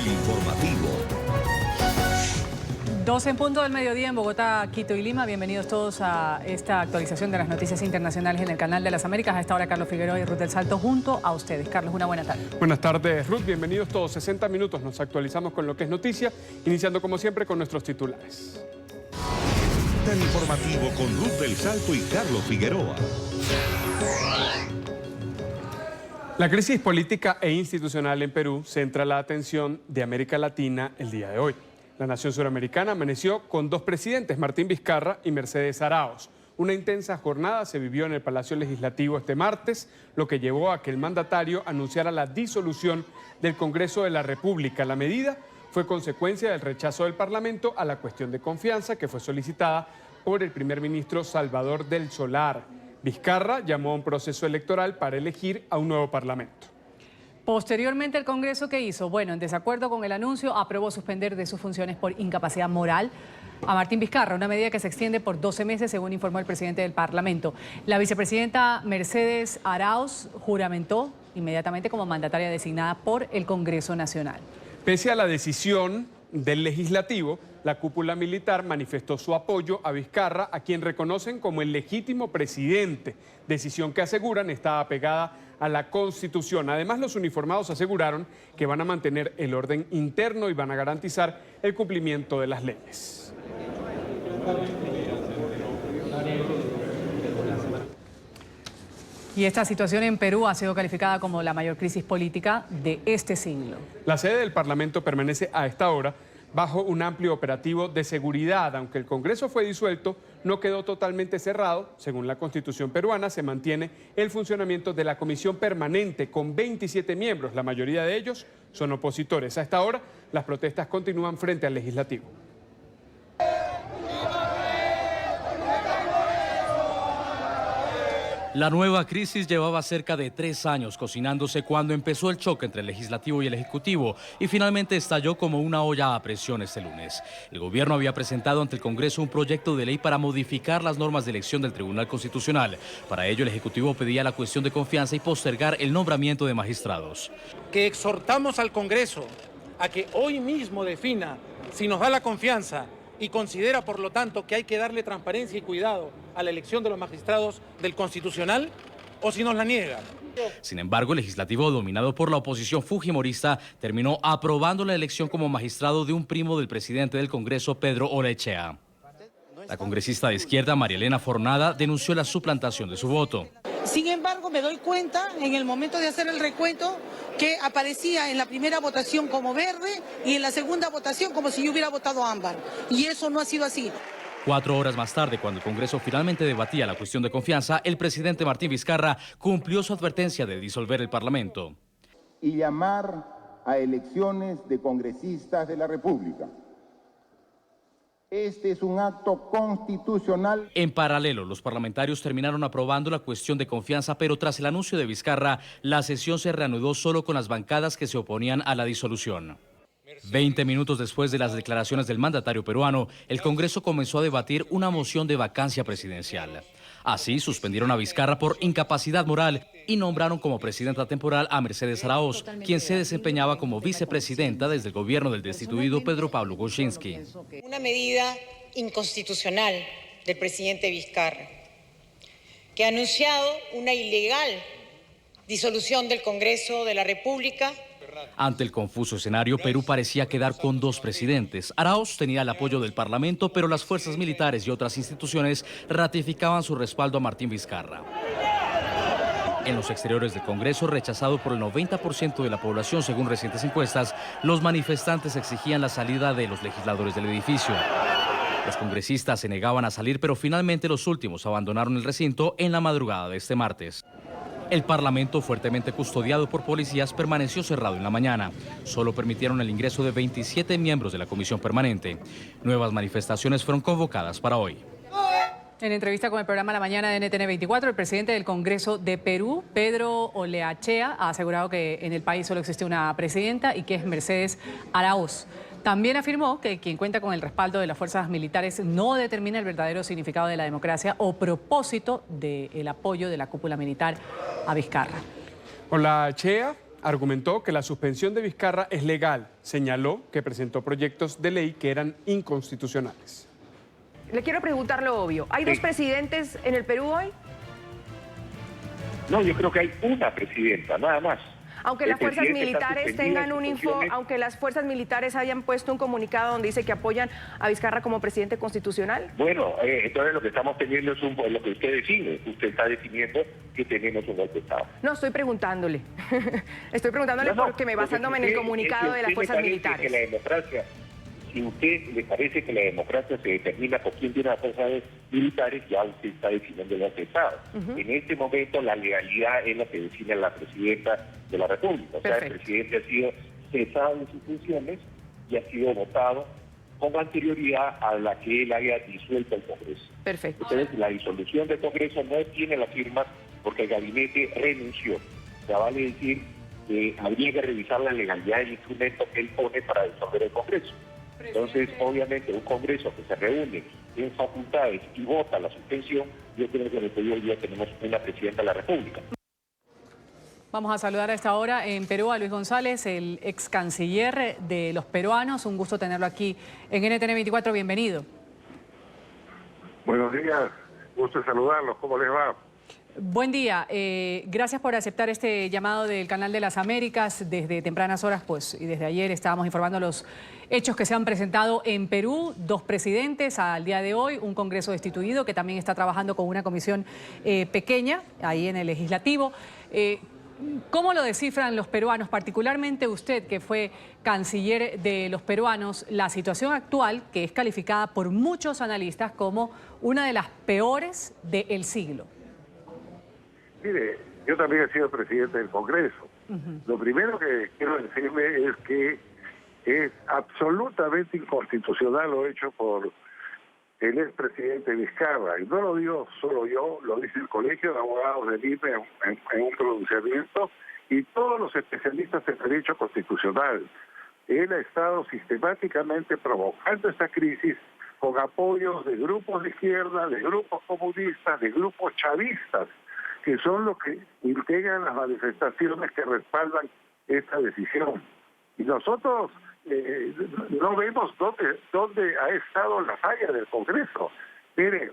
El informativo. 12 en punto del mediodía en Bogotá, Quito y Lima. Bienvenidos todos a esta actualización de las noticias internacionales en el Canal de las Américas. A esta hora Carlos Figueroa y Ruth del Salto junto a ustedes. Carlos, una buena tarde. Buenas tardes, Ruth. Bienvenidos todos. 60 minutos nos actualizamos con lo que es noticia, iniciando como siempre con nuestros titulares. El informativo con Ruth del Salto y Carlos Figueroa. La crisis política e institucional en Perú centra la atención de América Latina el día de hoy. La nación suramericana amaneció con dos presidentes, Martín Vizcarra y Mercedes Arauz. Una intensa jornada se vivió en el Palacio Legislativo este martes, lo que llevó a que el mandatario anunciara la disolución del Congreso de la República. La medida fue consecuencia del rechazo del Parlamento a la cuestión de confianza que fue solicitada por el primer ministro Salvador del Solar. Vizcarra llamó a un proceso electoral para elegir a un nuevo Parlamento. Posteriormente, ¿el Congreso qué hizo? Bueno, en desacuerdo con el anuncio, aprobó suspender de sus funciones por incapacidad moral a Martín Vizcarra, una medida que se extiende por 12 meses, según informó el presidente del Parlamento. La vicepresidenta Mercedes Arauz juramentó inmediatamente como mandataria designada por el Congreso Nacional. Pese a la decisión del legislativo, la cúpula militar manifestó su apoyo a Vizcarra, a quien reconocen como el legítimo presidente, decisión que aseguran está apegada a la Constitución. Además, los uniformados aseguraron que van a mantener el orden interno y van a garantizar el cumplimiento de las leyes. Y esta situación en Perú ha sido calificada como la mayor crisis política de este siglo. La sede del Parlamento permanece a esta hora bajo un amplio operativo de seguridad. Aunque el Congreso fue disuelto, no quedó totalmente cerrado. Según la Constitución peruana, se mantiene el funcionamiento de la Comisión Permanente con 27 miembros. La mayoría de ellos son opositores. A esta hora, las protestas continúan frente al Legislativo. La nueva crisis llevaba cerca de 3 años cocinándose cuando empezó el choque entre el Legislativo y el Ejecutivo y finalmente estalló como una olla a presión este lunes. El gobierno había presentado ante el Congreso un proyecto de ley para modificar las normas de elección del Tribunal Constitucional. Para ello, el Ejecutivo pedía la cuestión de confianza y postergar el nombramiento de magistrados. Que exhortamos al Congreso a que hoy mismo defina si nos da la confianza y considera, por lo tanto, que hay que darle transparencia y cuidado a la elección de los magistrados del Constitucional, o si nos la niega. Sin embargo, el legislativo, dominado por la oposición fujimorista, terminó aprobando la elección como magistrado de un primo del presidente del Congreso, Pedro Orechea. La congresista de izquierda, María Elena Fornada, denunció la suplantación de su voto. Sin embargo, me doy cuenta en el momento de hacer el recuento que aparecía en la primera votación como verde y en la segunda votación como si yo hubiera votado ámbar. Y eso no ha sido así. 4 horas más tarde, cuando el Congreso finalmente debatía la cuestión de confianza, el presidente Martín Vizcarra cumplió su advertencia de disolver el Parlamento. Y llamar a elecciones de congresistas de la República. Este es un acto constitucional. En paralelo, los parlamentarios terminaron aprobando la cuestión de confianza, pero tras el anuncio de Vizcarra, la sesión se reanudó solo con las bancadas que se oponían a la disolución. 20 minutos después de las declaraciones del mandatario peruano, el Congreso comenzó a debatir una moción de vacancia presidencial. Así, suspendieron a Vizcarra por incapacidad moral y nombraron como presidenta temporal a Mercedes Arauz, quien se desempeñaba como vicepresidenta desde el gobierno del destituido Pedro Pablo Kuczynski. Una medida inconstitucional del presidente Vizcarra, que ha anunciado una ilegal disolución del Congreso de la República. Ante el confuso escenario, Perú parecía quedar con 2 presidentes. Arauz tenía el apoyo del Parlamento, pero las fuerzas militares y otras instituciones ratificaban su respaldo a Martín Vizcarra. En los exteriores del Congreso, rechazado por el 90% de la población según recientes encuestas, los manifestantes exigían la salida de los legisladores del edificio. Los congresistas se negaban a salir, pero finalmente los últimos abandonaron el recinto en la madrugada de este martes. El Parlamento, fuertemente custodiado por policías, permaneció cerrado en la mañana. Solo permitieron el ingreso de 27 miembros de la Comisión Permanente. Nuevas manifestaciones fueron convocadas para hoy. En entrevista con el programa La Mañana de NTN 24, el presidente del Congreso de Perú, Pedro Orechea, ha asegurado que en el país solo existe una presidenta y que es Mercedes Arauz. También afirmó que quien cuenta con el respaldo de las fuerzas militares no determina el verdadero significado de la democracia o propósito del apoyo de la cúpula militar a Vizcarra. Orechea argumentó que la suspensión de Vizcarra es legal. Señaló que presentó proyectos de ley que eran inconstitucionales. Le quiero preguntar lo obvio. ¿Hay dos presidentes en el Perú hoy? No, yo creo que hay una presidenta, nada más. Aunque las fuerzas militares tengan un aunque las fuerzas militares hayan puesto un comunicado donde dice que apoyan a Vizcarra como presidente constitucional. Bueno, entonces lo que estamos teniendo es lo que usted define. Usted está definiendo que tenemos un golpe de Estado. No, estoy preguntándole. Estoy preguntándole porque basándome en el comunicado de las fuerzas militares. Que la democracia, si a usted le parece que la democracia se determina por quién tiene las fuerzas militares, ya usted está definiendo el golpe de Estado. En este momento la legalidad es lo que define la presidenta de la República. O sea, el presidente ha sido cesado en sus funciones y ha sido votado con anterioridad a la que él haya disuelto el Congreso. Perfecto. Entonces, la disolución del Congreso no tiene las firmas porque el gabinete renunció. O sea, vale decir que habría que revisar la legalidad del instrumento que él pone para disolver el Congreso. Entonces, obviamente, un Congreso que se reúne en facultades y vota la suspensión, yo creo que en el Perú hoy día tenemos una presidenta de la República. Vamos a saludar a esta hora en Perú a Luis González, el ex canciller de los peruanos. Un gusto tenerlo aquí en NTN 24. Bienvenido. Buenos días, gusto de saludarlos. ¿Cómo les va? Buen día. Gracias por aceptar este llamado del Canal de las Américas. Desde tempranas horas, pues, y desde ayer estábamos informando los hechos que se han presentado en Perú. 2 presidentes al día de hoy, un Congreso destituido que también está trabajando con una comisión pequeña ahí en el Legislativo. ¿Cómo lo descifran los peruanos, particularmente usted, que fue canciller de los peruanos, la situación actual, que es calificada por muchos analistas como una de las peores del siglo? Mire, yo también he sido presidente del Congreso. Lo primero que quiero decirle es que es absolutamente inconstitucional lo hecho por el expresidente Vizcarra. Y no lo digo solo yo, lo dice el Colegio de Abogados del INE en un pronunciamiento y todos los especialistas en derecho constitucional. Él ha estado sistemáticamente provocando esta crisis con apoyos de grupos de izquierda, de grupos comunistas, de grupos chavistas, que son los que integran las manifestaciones que respaldan esta decisión. Y nosotros no vemos dónde ha estado la falla del Congreso. Mire,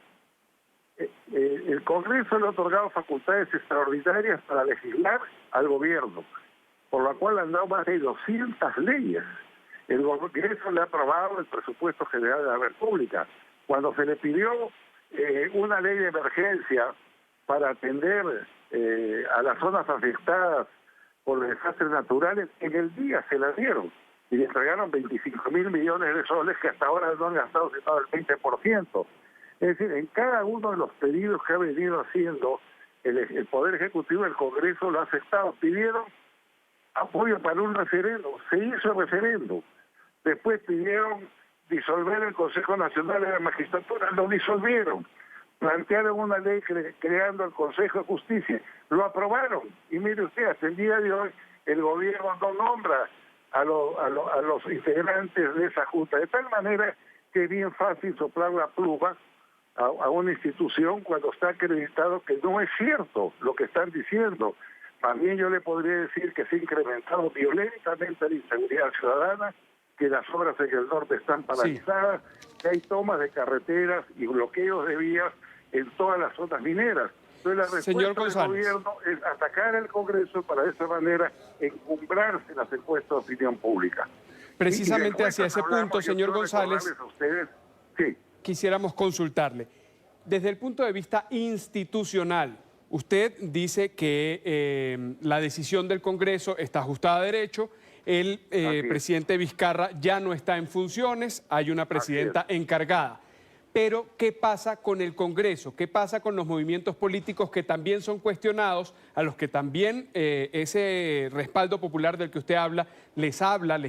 el Congreso le ha otorgado facultades extraordinarias para legislar al gobierno, por la cual han dado más de 200 leyes. El Congreso le ha aprobado el presupuesto general de la República. Cuando se le pidió una ley de emergencia para atender a las zonas afectadas por los desastres naturales, en el día se la dieron y le entregaron 25.000 millones de soles que hasta ahora no han gastado sino el 20%. Es decir, en cada uno de los pedidos que ha venido haciendo el Poder Ejecutivo, el Congreso lo ha aceptado. Pidieron apoyo para un referendo, se hizo el referendo. Después pidieron disolver el Consejo Nacional de la Magistratura, lo disolvieron. Plantearon una ley creando el Consejo de Justicia, lo aprobaron. Y mire usted, hasta el día de hoy el gobierno no nombra a los integrantes de esa junta, de tal manera que es bien fácil soplar la pluma a una institución cuando está acreditado que no es cierto lo que están diciendo. También yo le podría decir que se ha incrementado violentamente la inseguridad ciudadana, que las obras en el norte están paralizadas, que hay tomas de carreteras y bloqueos de vías en todas las zonas mineras. Entonces la respuesta del gobierno es atacar al Congreso para de esa manera encumbrarse en las encuestas de opinión pública. Precisamente hacia ese punto, señor González, sí, quisiéramos consultarle. Desde el punto de vista institucional, usted dice que la decisión del Congreso está ajustada a derecho, el presidente Vizcarra ya no está en funciones, hay una presidenta encargada. Pero, ¿qué pasa con el Congreso? ¿Qué pasa con los movimientos políticos que también son cuestionados, a los que también ese respaldo popular del que usted habla, les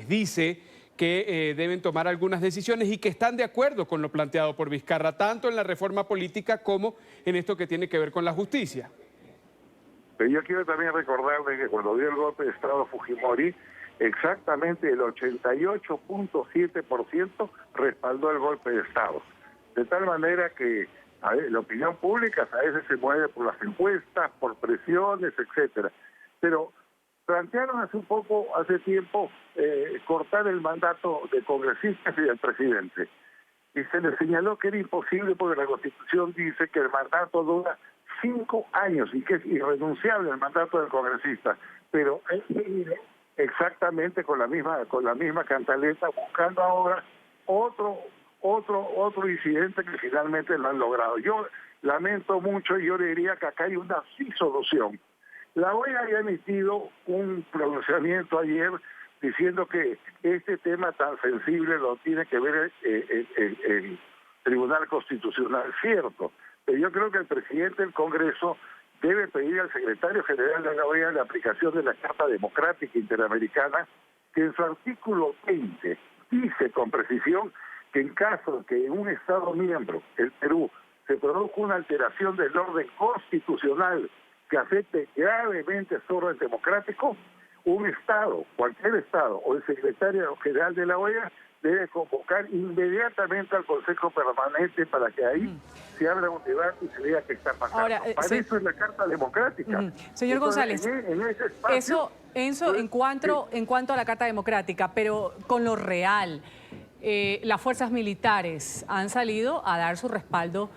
dice que deben tomar algunas decisiones y que están de acuerdo con lo planteado por Vizcarra, tanto en la reforma política como en esto que tiene que ver con la justicia? Pero yo quiero también recordarle que cuando dio el golpe de Estado Fujimori, exactamente el 88.7% respaldó el golpe de Estado. De tal manera que la opinión pública a veces se mueve por las encuestas, por presiones, etcétera. Pero plantearon hace tiempo, cortar el mandato de congresistas y del presidente. Y se les señaló que era imposible porque la Constitución dice que el mandato dura 5 años y que es irrenunciable el mandato del congresista. Pero él sigue exactamente con la misma cantaleta, buscando ahora otro incidente que finalmente lo han logrado. Yo lamento mucho y yo le diría que acá hay una sí solución. La OEA había emitido un pronunciamiento ayer diciendo que este tema tan sensible lo tiene que ver el Tribunal Constitucional, cierto, pero yo creo que el presidente del Congreso debe pedir al secretario general de la OEA la aplicación de la Carta Democrática Interamericana, que en su artículo 20 dice con precisión que en caso de que en un Estado miembro, el Perú, se produzca una alteración del orden constitucional que afecte gravemente su orden democrático, un Estado, cualquier Estado, o el secretario general de la OEA debe convocar inmediatamente al Consejo Permanente para que ahí se abra un debate y se vea qué está pasando. Ahora, para eso es la Carta Democrática. Señor González, en ese espacio, eso en cuanto a la Carta Democrática, pero con lo real, las fuerzas militares han salido a dar su respaldo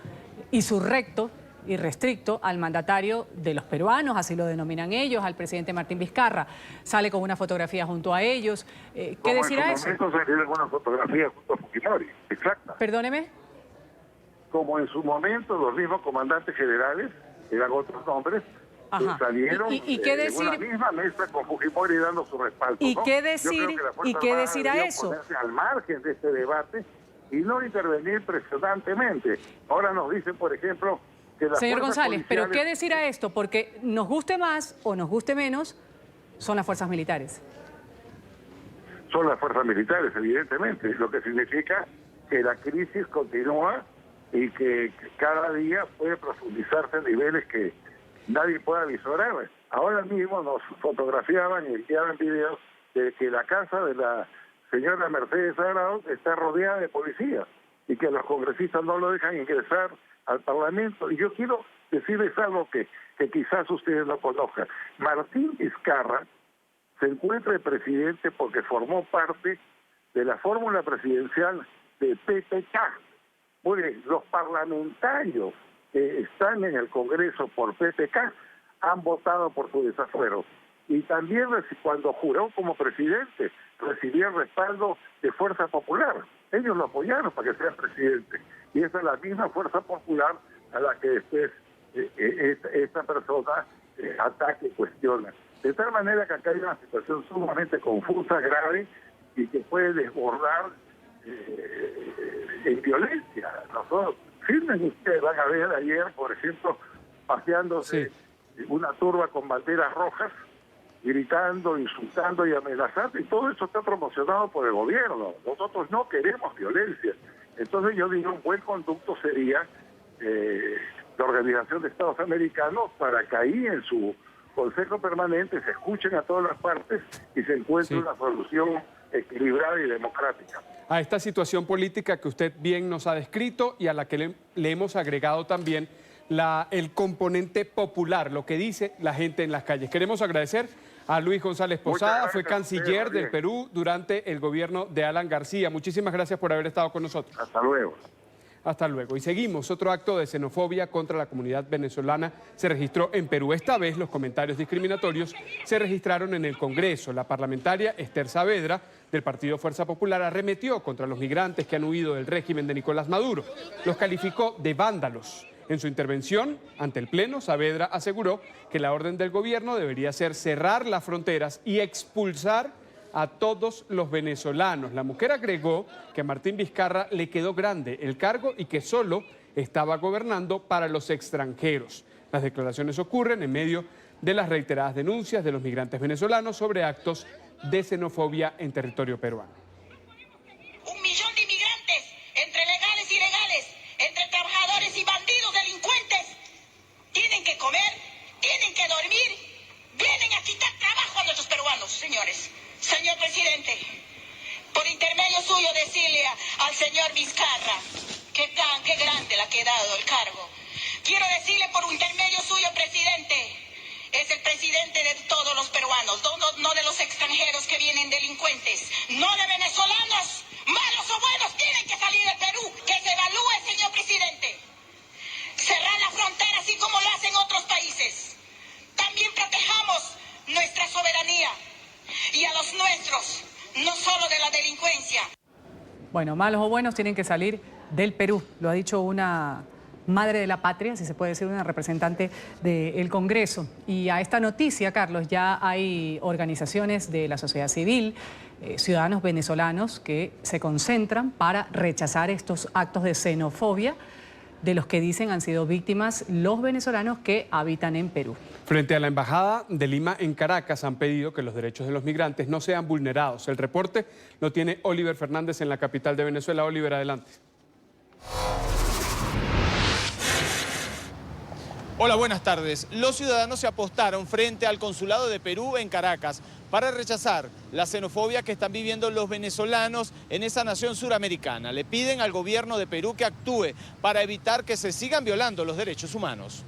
insurrecto y restricto al mandatario de los peruanos, así lo denominan ellos, al presidente Martín Vizcarra. Sale con una fotografía junto a ellos. ¿Qué decir a eso? En su momento salieron una fotografía junto a Fujimori, exacta. Perdóneme. Como en su momento los mismos comandantes generales, eran otros nombres, salieron ¿Y qué decir? en una misma mesa con Fujimori dando su respaldo. ¿Y ¿no? qué decir a eso? Ponerse al margen de este debate y no intervenir presionantemente. Ahora nos dicen, por ejemplo, que las Señor fuerzas González, policiales... ¿pero qué decir a esto? Porque nos guste más o nos guste menos, son las fuerzas militares. Son las fuerzas militares, evidentemente, lo que significa que la crisis continúa y que cada día puede profundizarse en niveles que nadie pueda visorar. Ahora mismo nos fotografiaban y enviaban videos de que la casa de la señora Mercedes Arauz está rodeada de policías y que los congresistas no lo dejan ingresar al Parlamento. Y yo quiero decirles algo que quizás ustedes no conozcan. Martín Vizcarra se encuentra de presidente porque formó parte de la fórmula presidencial de PPK. Muy bien, los parlamentarios que están en el Congreso por PPK han votado por su desafuero. Y también cuando juró como presidente recibió el respaldo de Fuerza Popular. Ellos lo apoyaron para que sea presidente. Y esa es la misma Fuerza Popular a la que después esta persona ataca y cuestiona. De tal manera que acá hay una situación sumamente confusa, grave, y que puede desbordar en violencia. Nosotros, firmen ustedes, van a ver ayer, por ejemplo, paseándose una turba con banderas rojas, gritando, insultando y amenazando, y todo eso está promocionado por el gobierno. Nosotros no queremos violencia. Entonces yo digo, un buen conducto sería la Organización de Estados Americanos para que ahí en su Consejo Permanente se escuchen a todas las partes y se encuentre una solución equilibrada y democrática. A esta situación política que usted bien nos ha descrito y a la que le hemos agregado también el componente popular, lo que dice la gente en las calles. Queremos agradecer a Luis González Posada, fue canciller del Perú durante el gobierno de Alan García. Muchísimas gracias por haber estado con nosotros. Hasta luego. Hasta luego. Y seguimos. Otro acto de xenofobia contra la comunidad venezolana se registró en Perú. Esta vez los comentarios discriminatorios se registraron en el Congreso. La parlamentaria Esther Saavedra, del Partido Fuerza Popular, arremetió contra los migrantes que han huido del régimen de Nicolás Maduro. Los calificó de vándalos. En su intervención ante el Pleno, Saavedra aseguró que la orden del gobierno debería ser cerrar las fronteras y expulsar a todos los venezolanos. La mujer agregó que a Martín Vizcarra le quedó grande el cargo y que solo estaba gobernando para los extranjeros. Las declaraciones ocurren en medio de las reiteradas denuncias de los migrantes venezolanos sobre actos de xenofobia en territorio peruano. 1 millón de inmigrantes, entre legales y ilegales, entre trabajadores y bandidos, delincuentes, tienen que comer, tienen que dormir, vienen a quitar trabajo a nuestros peruanos, señores. Señor presidente, por intermedio suyo decirle al señor Vizcarra qué grande le ha quedado el cargo. Quiero decirle por intermedio suyo, presidente, es el presidente de todos los peruanos, no de los extranjeros que vienen delincuentes, no de venezolanos, malos o buenos, tienen que salir del Perú. Que se evalúe, señor presidente. Cerrar la frontera así como lo hacen otros países. También protejamos nuestra soberanía y a los nuestros, no solo de la delincuencia. Bueno, malos o buenos tienen que salir del Perú, lo ha dicho una madre de la patria, si se puede decir, una representante del Congreso. Y a esta noticia, Carlos, ya hay organizaciones de la sociedad civil, ciudadanos venezolanos que se concentran para rechazar estos actos de xenofobia de los que dicen han sido víctimas los venezolanos que habitan en Perú. Frente a la Embajada de Lima en Caracas han pedido que los derechos de los migrantes no sean vulnerados. El reporte lo tiene Oliver Fernández en la capital de Venezuela. Oliver, adelante. Hola, buenas tardes. Los ciudadanos se apostaron frente al Consulado de Perú en Caracas para rechazar la xenofobia que están viviendo los venezolanos en esa nación suramericana. Le piden al gobierno de Perú que actúe para evitar que se sigan violando los derechos humanos.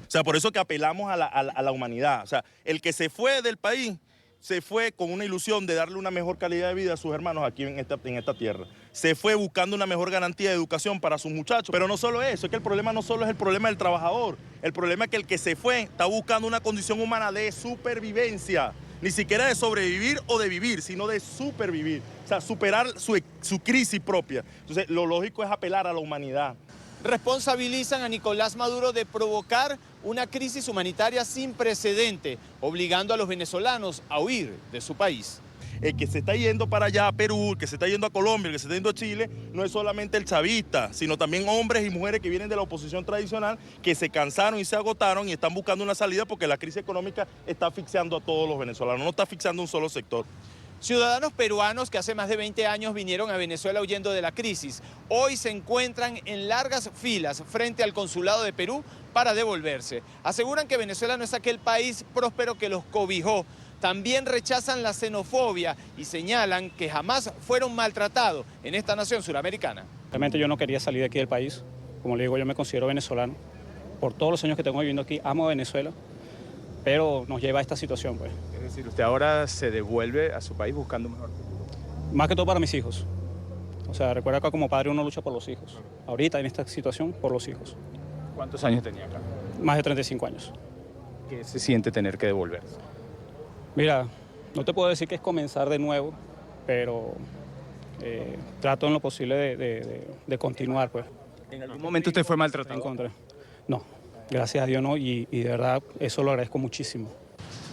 O sea, por eso que apelamos a la humanidad. O sea, el que se fue del país se fue con una ilusión de darle una mejor calidad de vida a sus hermanos aquí en esta tierra. Se fue buscando una mejor garantía de educación para sus muchachos. Pero no solo eso, es que el problema no solo es el problema del trabajador. El problema es que el que se fue está buscando una condición humana de supervivencia. Ni siquiera de sobrevivir o de vivir, sino de supervivir. O sea, superar su crisis propia. Entonces, lo lógico es apelar a la humanidad. Responsabilizan a Nicolás Maduro de provocar una crisis humanitaria sin precedente, obligando a los venezolanos a huir de su país. El que se está yendo para allá a Perú, el que se está yendo a Colombia, el que se está yendo a Chile, no es solamente el chavista, sino también hombres y mujeres que vienen de la oposición tradicional, que se cansaron y se agotaron y están buscando una salida porque la crisis económica está asfixiando a todos los venezolanos, no está asfixiando a un solo sector. Ciudadanos peruanos que hace más de 20 años vinieron a Venezuela huyendo de la crisis, hoy se encuentran en largas filas frente al Consulado de Perú para devolverse. Aseguran que Venezuela no es aquel país próspero que los cobijó. También rechazan la xenofobia y señalan que jamás fueron maltratados en esta nación suramericana. Realmente yo no quería salir de aquí del país. Como le digo, yo me considero venezolano. Por todos los años que tengo viviendo aquí, amo a Venezuela, pero nos lleva a esta situación, pues. Es decir, usted ahora se devuelve a su país buscando un mejor futuro. Más que todo para mis hijos. O sea, recuerda que como padre uno lucha por los hijos. Ahorita, en esta situación, por los hijos. ¿Cuántos años tenía acá? Más de 35 años. ¿Qué se siente tener que devolverse? Mira, no te puedo decir que es comenzar de nuevo, pero trato en lo posible de continuar, pues. ¿En algún momento usted fue maltratado? No, gracias a Dios no, y de verdad eso lo agradezco muchísimo.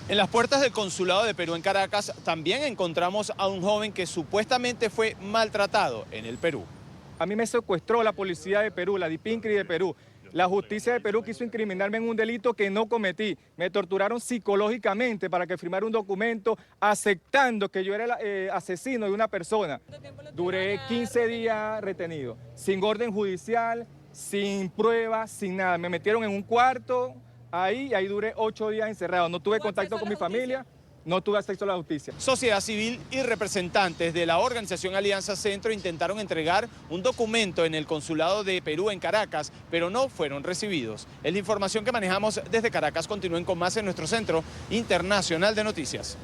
En las puertas del Consulado de Perú en Caracas también encontramos a un joven que supuestamente fue maltratado en el Perú. A mí me secuestró la policía de Perú, la DIPINCRI de Perú. La justicia de Perú quiso incriminarme en un delito que no cometí. Me torturaron psicológicamente para que firmara un documento aceptando que yo era el asesino de una persona. Duré 15 días retenido, sin orden judicial, sin pruebas, sin nada. Me metieron en un cuarto ahí y ahí duré 8 días encerrado. No tuve contacto con mi familia. No tuve acceso a la justicia. Sociedad civil y representantes de la organización Alianza Centro intentaron entregar un documento en el Consulado de Perú en Caracas, pero no fueron recibidos. Es la información que manejamos desde Caracas. Continúen con más en nuestro Centro Internacional de Noticias.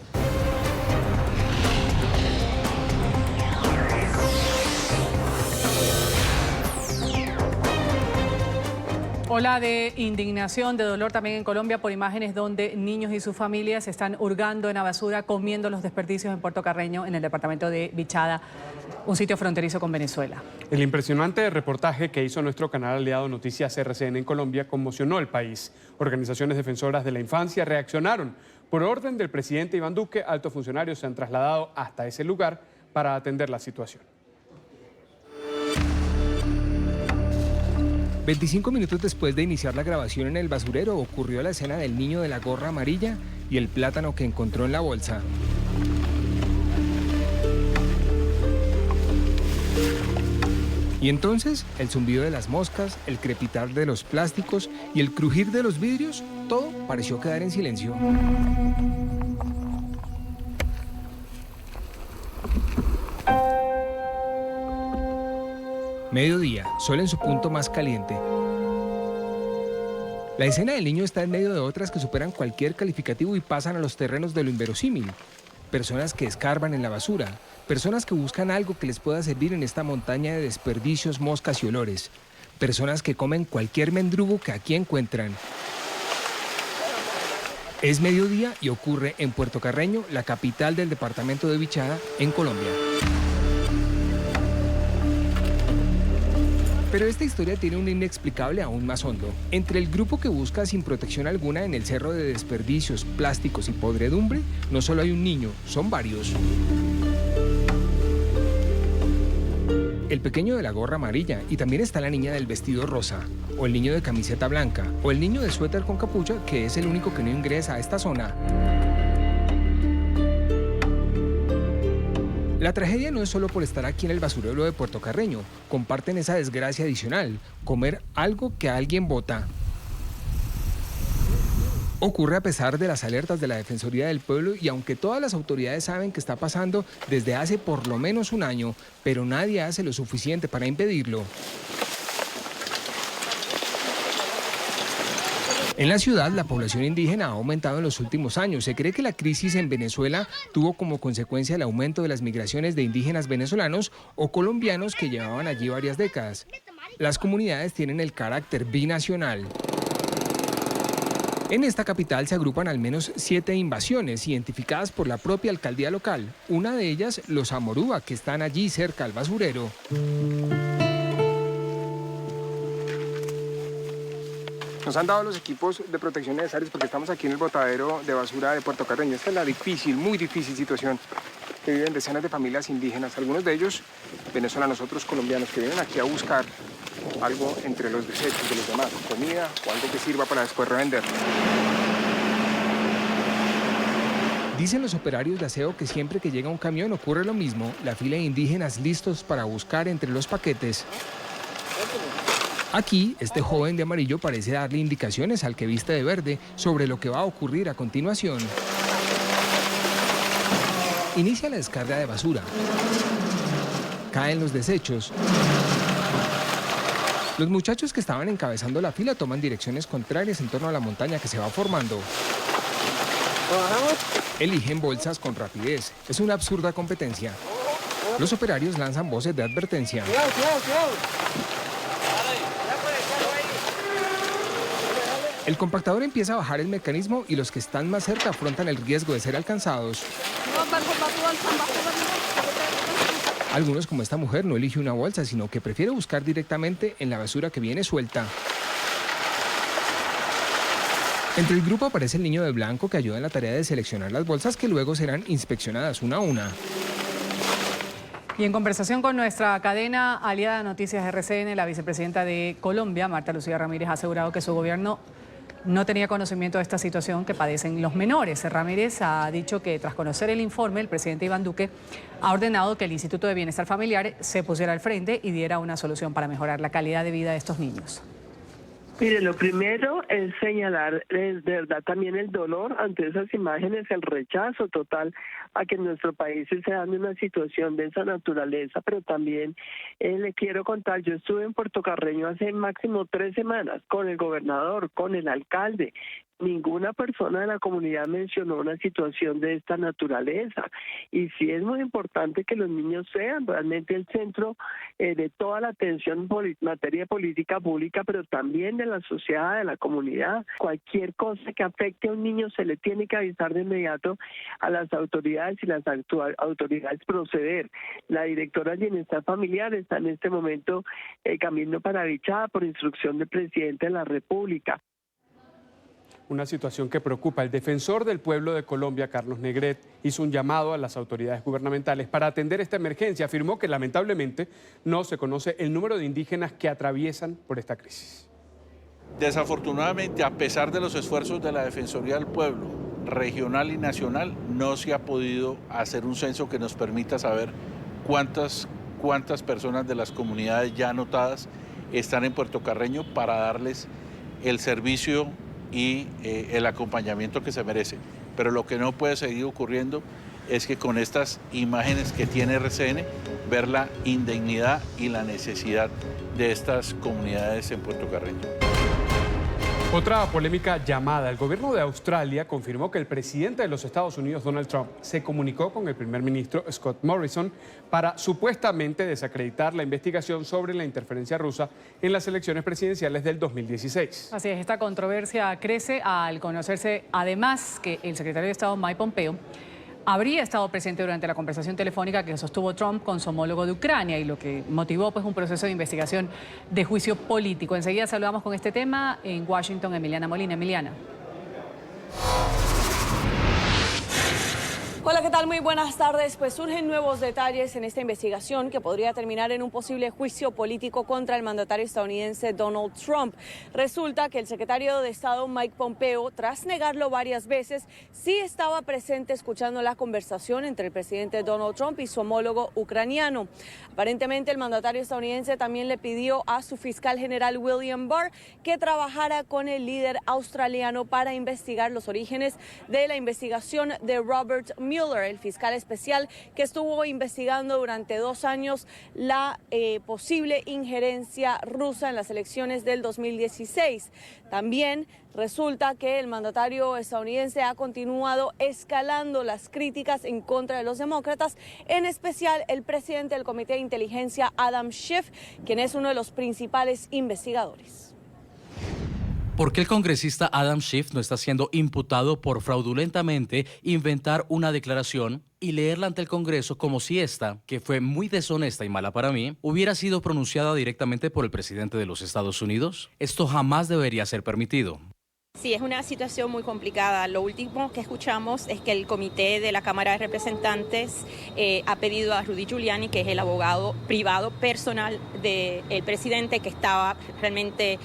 Ola de indignación, de dolor también en Colombia por imágenes donde niños y sus familias están hurgando en la basura, comiendo los desperdicios en Puerto Carreño, en el departamento de Bichada, un sitio fronterizo con Venezuela. El impresionante reportaje que hizo nuestro canal aliado Noticias RCN en Colombia conmocionó al país. Organizaciones defensoras de la infancia reaccionaron. Por orden del presidente Iván Duque, altos funcionarios se han trasladado hasta ese lugar para atender la situación. 25 minutos después de iniciar la grabación en el basurero, ocurrió la escena del niño de la gorra amarilla y el plátano que encontró en la bolsa. Y entonces, el zumbido de las moscas, el crepitar de los plásticos y el crujir de los vidrios, todo pareció quedar en silencio. Mediodía, sol en su punto más caliente. La escena del niño está en medio de otras que superan cualquier calificativo y pasan a los terrenos de lo inverosímil. Personas que escarban en la basura, personas que buscan algo que les pueda servir en esta montaña de desperdicios, moscas y olores, personas que comen cualquier mendrugo que aquí encuentran. Es mediodía y ocurre en Puerto Carreño, la capital del departamento de Vichada, en Colombia. Pero esta historia tiene un inexplicable aún más hondo. Entre el grupo que busca sin protección alguna en el cerro de desperdicios, plásticos y podredumbre, no solo hay un niño, son varios. El pequeño de la gorra amarilla, y también está la niña del vestido rosa, o el niño de camiseta blanca, o el niño de suéter con capucha, que es el único que no ingresa a esta zona. La tragedia no es solo por estar aquí en el basurero de Puerto Carreño, comparten esa desgracia adicional, comer algo que alguien bota. Ocurre a pesar de las alertas de la Defensoría del Pueblo y aunque todas las autoridades saben que está pasando desde hace por lo menos un año, pero nadie hace lo suficiente para impedirlo. En la ciudad, la población indígena ha aumentado en los últimos años. Se cree que la crisis en Venezuela tuvo como consecuencia el aumento de las migraciones de indígenas venezolanos o colombianos que llevaban allí varias décadas. Las comunidades tienen el carácter binacional. En esta capital se agrupan al menos 7 invasiones identificadas por la propia alcaldía local. Una de ellas, los Amorúa, que están allí cerca al basurero. Nos han dado los equipos de protección necesarios porque estamos aquí en el botadero de basura de Puerto Carreño. Esta es la difícil, muy difícil situación que viven decenas de familias indígenas, algunos de ellos venezolanos, otros colombianos, que vienen aquí a buscar algo entre los desechos de los demás, comida o algo que sirva para después revender. Dicen los operarios de aseo que siempre que llega un camión ocurre lo mismo, la fila de indígenas listos para buscar entre los paquetes. Aquí, este joven de amarillo parece darle indicaciones al que viste de verde sobre lo que va a ocurrir a continuación. Inicia la descarga de basura. Caen los desechos. Los muchachos que estaban encabezando la fila toman direcciones contrarias en torno a la montaña que se va formando. Eligen bolsas con rapidez. Es una absurda competencia. Los operarios lanzan voces de advertencia. El compactador empieza a bajar el mecanismo y los que están más cerca afrontan el riesgo de ser alcanzados. Algunos, como esta mujer, no elige una bolsa, sino que prefiere buscar directamente en la basura que viene suelta. Entre el grupo aparece el niño de blanco que ayuda en la tarea de seleccionar las bolsas que luego serán inspeccionadas una a una. Y en conversación con nuestra cadena aliada de Noticias RCN, la vicepresidenta de Colombia, Marta Lucía Ramírez, ha asegurado que su gobierno no tenía conocimiento de esta situación que padecen los menores. Ramírez ha dicho que tras conocer el informe, el presidente Iván Duque ha ordenado que el Instituto de Bienestar Familiar se pusiera al frente y diera una solución para mejorar la calidad de vida de estos niños. Mire, lo primero es señalar, es de verdad, también el dolor ante esas imágenes, el rechazo total a que en nuestro país se esté dando una situación de esa naturaleza, pero también le quiero contar, yo estuve en Puerto Carreño hace máximo 3 semanas con el gobernador, con el alcalde. Ninguna persona de la comunidad mencionó una situación de esta naturaleza y sí es muy importante que los niños sean realmente el centro de toda la atención en materia de política pública, pero también de la sociedad, de la comunidad. Cualquier cosa que afecte a un niño se le tiene que avisar de inmediato a las autoridades y las autoridades proceder. La directora de Bienestar Familiar está en este momento camino para Vichada por instrucción del presidente de la República. Una situación que preocupa. El defensor del pueblo de Colombia, Carlos Negret, hizo un llamado a las autoridades gubernamentales para atender esta emergencia. Afirmó que lamentablemente no se conoce el número de indígenas que atraviesan por esta crisis. Desafortunadamente, a pesar de los esfuerzos de la Defensoría del Pueblo, regional y nacional, no se ha podido hacer un censo que nos permita saber cuántas personas de las comunidades ya anotadas están en Puerto Carreño para darles el servicio y el acompañamiento que se merece. Pero lo que no puede seguir ocurriendo es que con estas imágenes que tiene RCN, ver la indignidad y la necesidad de estas comunidades en Puerto Carreño. Otra polémica llamada. El gobierno de Australia confirmó que el presidente de los Estados Unidos, Donald Trump, se comunicó con el primer ministro Scott Morrison para supuestamente desacreditar la investigación sobre la interferencia rusa en las elecciones presidenciales del 2016. Así es, esta controversia crece al conocerse además que el secretario de Estado Mike Pompeo habría estado presente durante la conversación telefónica que sostuvo Trump con su homólogo de Ucrania y lo que motivó pues un proceso de investigación de juicio político. Enseguida saludamos con este tema en Washington, Emiliana Molina. Emiliana. Hola, ¿qué tal? Muy buenas tardes. Pues surgen nuevos detalles en esta investigación que podría terminar en un posible juicio político contra el mandatario estadounidense Donald Trump. Resulta que el secretario de Estado Mike Pompeo, tras negarlo varias veces, sí estaba presente escuchando la conversación entre el presidente Donald Trump y su homólogo ucraniano. Aparentemente el mandatario estadounidense también le pidió a su fiscal general William Barr que trabajara con el líder australiano para investigar los orígenes de la investigación de Robert Mueller, el fiscal especial que estuvo investigando durante 2 años la posible injerencia rusa en las elecciones del 2016. También resulta que el mandatario estadounidense ha continuado escalando las críticas en contra de los demócratas, en especial el presidente del Comité de Inteligencia, Adam Schiff, quien es uno de los principales investigadores. ¿Por qué el congresista Adam Schiff no está siendo imputado por fraudulentamente inventar una declaración y leerla ante el Congreso como si esta, que fue muy deshonesta y mala para mí, hubiera sido pronunciada directamente por el presidente de los Estados Unidos? Esto jamás debería ser permitido. Sí, es una situación muy complicada. Lo último que escuchamos es que el comité de la Cámara de Representantes ha pedido a Rudy Giuliani, que es el abogado privado personal del presidente, que estaba realmente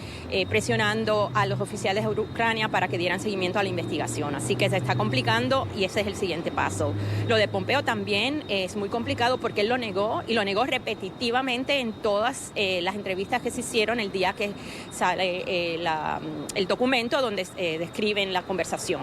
presionando a los oficiales de Ucrania para que dieran seguimiento a la investigación. Así que se está complicando y ese es el siguiente paso. Lo de Pompeo también es muy complicado porque él lo negó y lo negó repetitivamente en todas las entrevistas que se hicieron el día que sale el documento donde describen la conversación.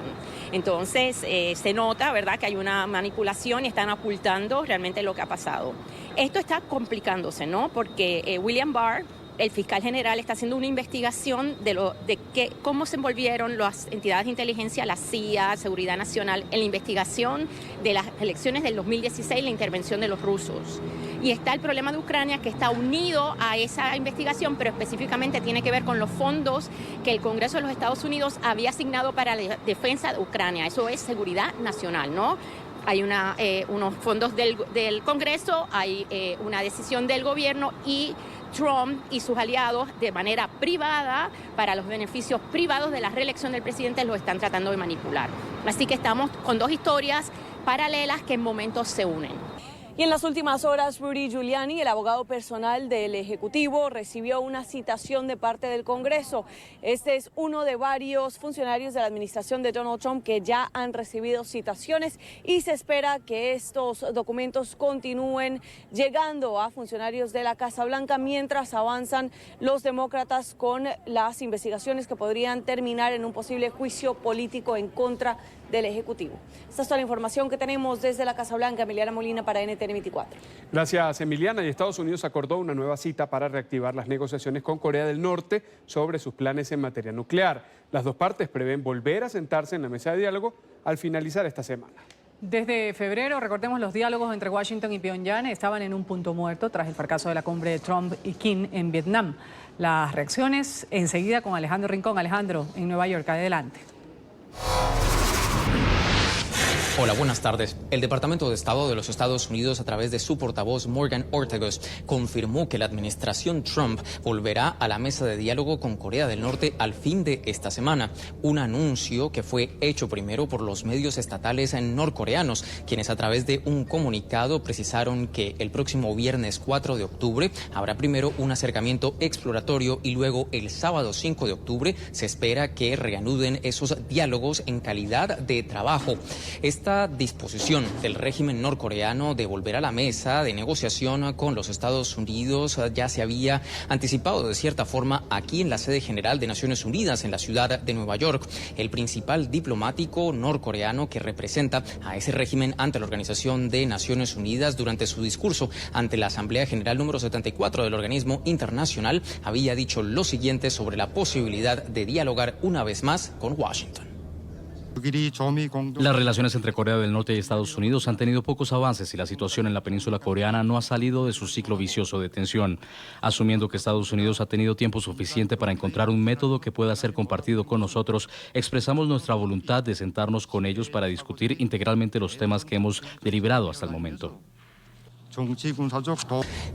Entonces se nota, ¿verdad?, que hay una manipulación y están ocultando realmente lo que ha pasado. Esto está complicándose, ¿no? Porque William Barr, el fiscal general, está haciendo una investigación de cómo se envolvieron las entidades de inteligencia, la CIA, Seguridad Nacional, en la investigación de las elecciones del 2016, la intervención de los rusos. Y está el problema de Ucrania, que está unido a esa investigación, pero específicamente tiene que ver con los fondos que el Congreso de los Estados Unidos había asignado para la defensa de Ucrania. Eso es seguridad nacional, ¿no? Hay unos fondos del Congreso, hay una decisión del gobierno y Trump y sus aliados de manera privada, para los beneficios privados de la reelección del presidente, lo están tratando de manipular. Así que estamos con 2 historias paralelas que en momentos se unen. Y en las últimas horas, Rudy Giuliani, el abogado personal del Ejecutivo, recibió una citación de parte del Congreso. Este es uno de varios funcionarios de la administración de Donald Trump que ya han recibido citaciones y se espera que estos documentos continúen llegando a funcionarios de la Casa Blanca mientras avanzan los demócratas con las investigaciones que podrían terminar en un posible juicio político en contra del Ejecutivo. Esta es toda la información que tenemos desde la Casa Blanca. Emiliana Molina para NTN 24. Gracias, Emiliana. Y Estados Unidos acordó una nueva cita para reactivar las negociaciones con Corea del Norte sobre sus planes en materia nuclear. Las 2 partes prevén volver a sentarse en la mesa de diálogo al finalizar esta semana. Desde febrero, recordemos, los diálogos entre Washington y Pyongyang estaban en un punto muerto tras el fracaso de la cumbre de Trump y Kim en Vietnam. Las reacciones enseguida con Alejandro Rincón. Alejandro, en Nueva York, adelante. Hola, buenas tardes. El Departamento de Estado de los Estados Unidos, a través de su portavoz Morgan Ortagus, confirmó que la administración Trump volverá a la mesa de diálogo con Corea del Norte al fin de esta semana. Un anuncio que fue hecho primero por los medios estatales norcoreanos, quienes a través de un comunicado precisaron que el próximo viernes 4 de octubre habrá primero un acercamiento exploratorio y luego el sábado 5 de octubre se espera que reanuden esos diálogos en calidad de trabajo. Este esta disposición del régimen norcoreano de volver a la mesa de negociación con los Estados Unidos ya se había anticipado de cierta forma aquí en la sede general de Naciones Unidas en la ciudad de Nueva York. El principal diplomático norcoreano que representa a ese régimen ante la Organización de Naciones Unidas durante su discurso ante la Asamblea General número 74 del organismo internacional había dicho lo siguiente sobre la posibilidad de dialogar una vez más con Washington. Las relaciones entre Corea del Norte y Estados Unidos han tenido pocos avances y la situación en la península coreana no ha salido de su ciclo vicioso de tensión. Asumiendo que Estados Unidos ha tenido tiempo suficiente para encontrar un método que pueda ser compartido con nosotros, expresamos nuestra voluntad de sentarnos con ellos para discutir integralmente los temas que hemos deliberado hasta el momento.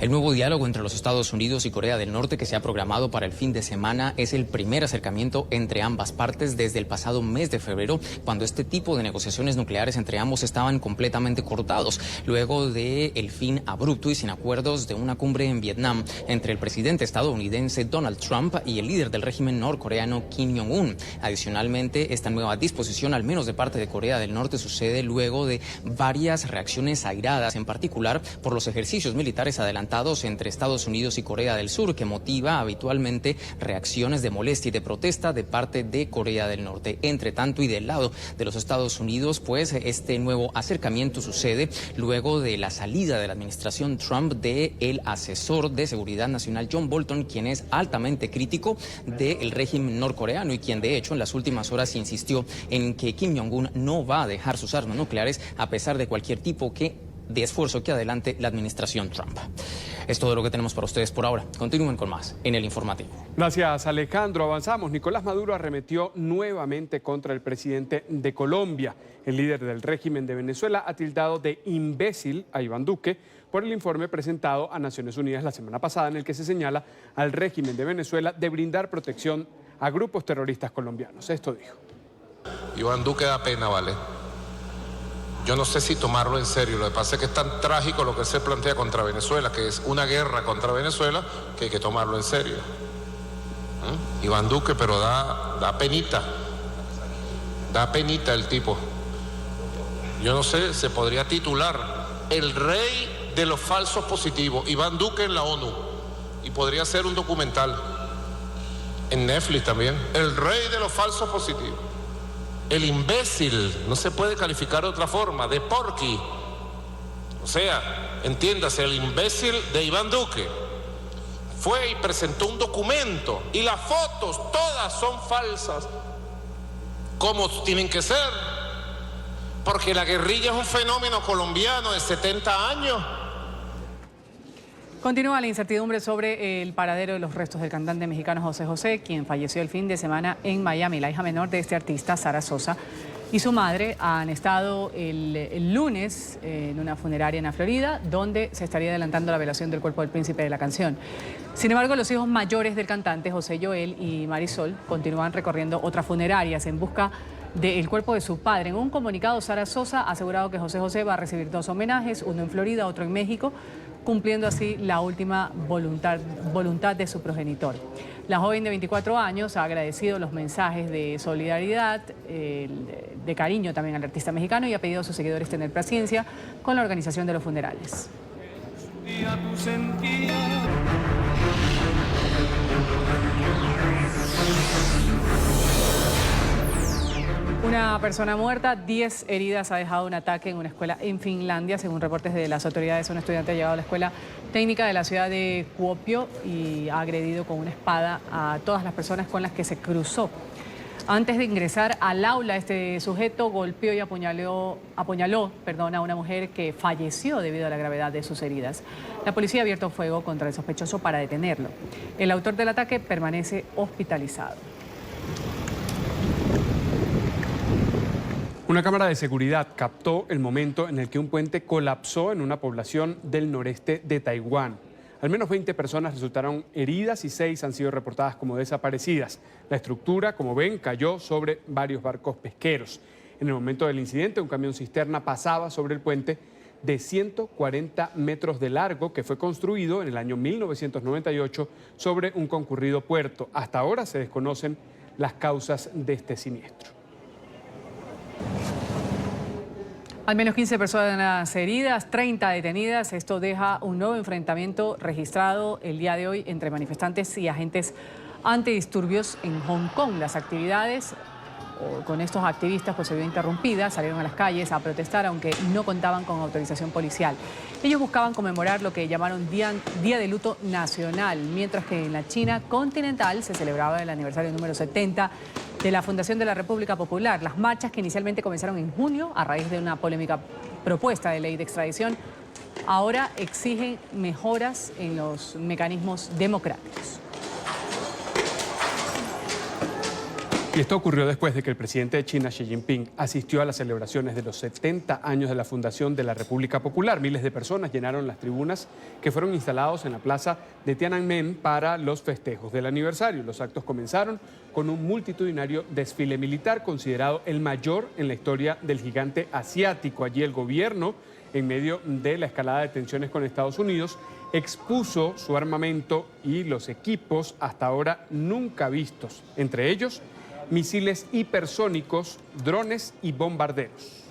El nuevo diálogo entre los Estados Unidos y Corea del Norte que se ha programado para el fin de semana es el primer acercamiento entre ambas partes desde el pasado mes de febrero, cuando este tipo de negociaciones nucleares entre ambos estaban completamente cortados, luego del fin abrupto y sin acuerdos de una cumbre en Vietnam entre el presidente estadounidense Donald Trump y el líder del régimen norcoreano Kim Jong-un. Adicionalmente, esta nueva disposición, al menos de parte de Corea del Norte, sucede luego de varias reacciones airadas, en particular por los ejercicios militares adelantados entre Estados Unidos y Corea del Sur, que motiva habitualmente reacciones de molestia y de protesta de parte de Corea del Norte. Entre tanto, y del lado de los Estados Unidos, pues este nuevo acercamiento sucede luego de la salida de la administración Trump del asesor de seguridad nacional John Bolton, quien es altamente crítico del régimen norcoreano y quien de hecho en las últimas horas insistió en que Kim Jong-un no va a dejar sus armas nucleares a pesar de cualquier tipo de esfuerzo que adelante la administración Trump. Es todo lo que tenemos para ustedes por ahora. Continúen con más en el informativo. Gracias, Alejandro. Avanzamos. Nicolás Maduro arremetió nuevamente contra el presidente de Colombia. El líder del régimen de Venezuela ha tildado de imbécil a Iván Duque por el informe presentado a Naciones Unidas la semana pasada, en el que se señala al régimen de Venezuela de brindar protección a grupos terroristas colombianos. Esto dijo. Iván Duque da pena, ¿vale? Yo no sé si tomarlo en serio. Lo que pasa es que es tan trágico lo que se plantea contra Venezuela, que es una guerra contra Venezuela, que hay que tomarlo en serio. Iván Duque, pero da penita. Da penita el tipo. Yo no sé, se podría titular El rey de los falsos positivos, Iván Duque en la ONU. Y podría ser un documental en Netflix también. El rey de los falsos positivos. El imbécil, no se puede calificar de otra forma, de porqui. O sea, entiéndase, el imbécil de Iván Duque fue y presentó un documento y las fotos todas son falsas, como tienen que ser, porque la guerrilla es un fenómeno colombiano de 70 años. Continúa la incertidumbre sobre el paradero de los restos del cantante mexicano José José, quien falleció el fin de semana en Miami. La hija menor de este artista, Sara Sosa, y su madre han estado el lunes en una funeraria en la Florida, donde se estaría adelantando la velación del cuerpo del príncipe de la canción. Sin embargo, los hijos mayores del cantante, José Joel y Marisol, continúan recorriendo otras funerarias en busca del cuerpo de su padre. En un comunicado, Sara Sosa ha asegurado que José José va a recibir 2 homenajes, uno en Florida, otro en México, cumpliendo así la última voluntad de su progenitor. La joven de 24 años ha agradecido los mensajes de solidaridad, de cariño también al artista mexicano, y ha pedido a sus seguidores tener paciencia con la organización de los funerales. Una persona muerta, 10 heridas ha dejado un ataque en una escuela en Finlandia. Según reportes de las autoridades, un estudiante ha llegado a la escuela técnica de la ciudad de Kuopio y ha agredido con una espada a todas las personas con las que se cruzó. Antes de ingresar al aula, este sujeto golpeó y apuñaló a una mujer que falleció debido a la gravedad de sus heridas. La policía ha abierto fuego contra el sospechoso para detenerlo. El autor del ataque permanece hospitalizado. Una cámara de seguridad captó el momento en el que un puente colapsó en una población del noreste de Taiwán. Al menos 20 personas resultaron heridas y 6 han sido reportadas como desaparecidas. La estructura, como ven, cayó sobre varios barcos pesqueros. En el momento del incidente, un camión cisterna pasaba sobre el puente de 140 metros de largo que fue construido en el año 1998 sobre un concurrido puerto. Hasta ahora se desconocen las causas de este siniestro. Al menos 15 personas heridas, 30 detenidas. Esto deja un nuevo enfrentamiento registrado el día de hoy entre manifestantes y agentes antidisturbios en Hong Kong. Las actividades con estos activistas pues se vio interrumpida, salieron a las calles a protestar aunque no contaban con autorización policial. Ellos buscaban conmemorar lo que llamaron Día de Luto Nacional, mientras que en la China continental se celebraba el aniversario número 70 de la Fundación de la República Popular. Las marchas que inicialmente comenzaron en junio a raíz de una polémica propuesta de ley de extradición, ahora exigen mejoras en los mecanismos democráticos. Y esto ocurrió después de que el presidente de China, Xi Jinping, asistió a las celebraciones de los 70 años de la Fundación de la República Popular. Miles de personas llenaron las tribunas que fueron instaladas en la plaza de Tiananmen para los festejos del aniversario. Los actos comenzaron con un multitudinario desfile militar considerado el mayor en la historia del gigante asiático. Allí el gobierno, en medio de la escalada de tensiones con Estados Unidos, expuso su armamento y los equipos hasta ahora nunca vistos, entre ellos misiles hipersónicos, drones y bombarderos.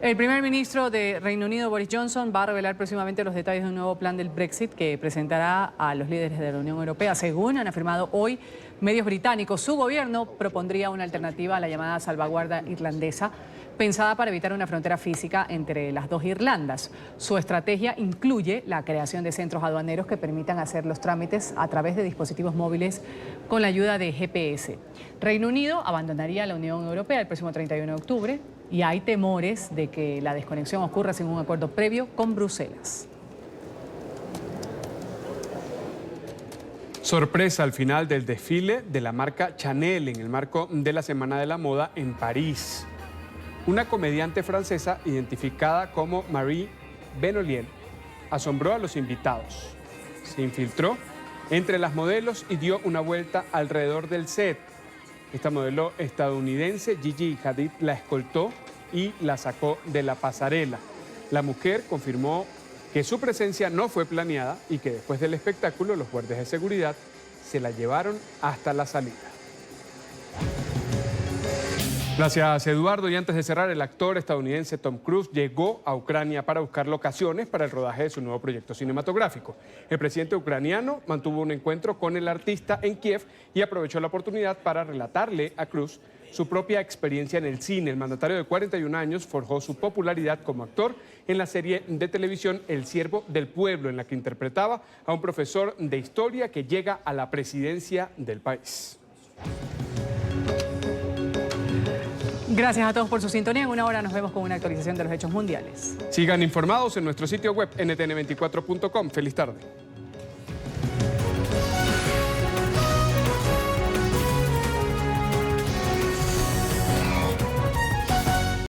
El primer ministro de Reino Unido, Boris Johnson, va a revelar próximamente los detalles de un nuevo plan del Brexit que presentará a los líderes de la Unión Europea. Según han afirmado hoy medios británicos, su gobierno propondría una alternativa a la llamada salvaguarda irlandesa, pensada para evitar una frontera física entre las dos Irlandas. Su estrategia incluye la creación de centros aduaneros que permitan hacer los trámites a través de dispositivos móviles con la ayuda de GPS. Reino Unido abandonaría la Unión Europea el próximo 31 de octubre y hay temores de que la desconexión ocurra sin un acuerdo previo con Bruselas. Sorpresa al final del desfile de la marca Chanel en el marco de la Semana de la Moda en París. Una comediante francesa identificada como Marie Benoît asombró a los invitados. Se infiltró entre las modelos y dio una vuelta alrededor del set. Esta modelo estadounidense, Gigi Hadid, la escoltó y la sacó de la pasarela. La mujer confirmó que su presencia no fue planeada y que después del espectáculo los guardias de seguridad se la llevaron hasta la salida. Gracias, Eduardo. Y antes de cerrar, el actor estadounidense Tom Cruise llegó a Ucrania para buscar locaciones para el rodaje de su nuevo proyecto cinematográfico. El presidente ucraniano mantuvo un encuentro con el artista en Kiev y aprovechó la oportunidad para relatarle a Cruise su propia experiencia en el cine. El mandatario de 41 años forjó su popularidad como actor en la serie de televisión El Siervo del Pueblo, en la que interpretaba a un profesor de historia que llega a la presidencia del país. Gracias a todos por su sintonía. En una hora nos vemos con una actualización de los hechos mundiales. Sigan informados en nuestro sitio web ntn24.com. Feliz tarde.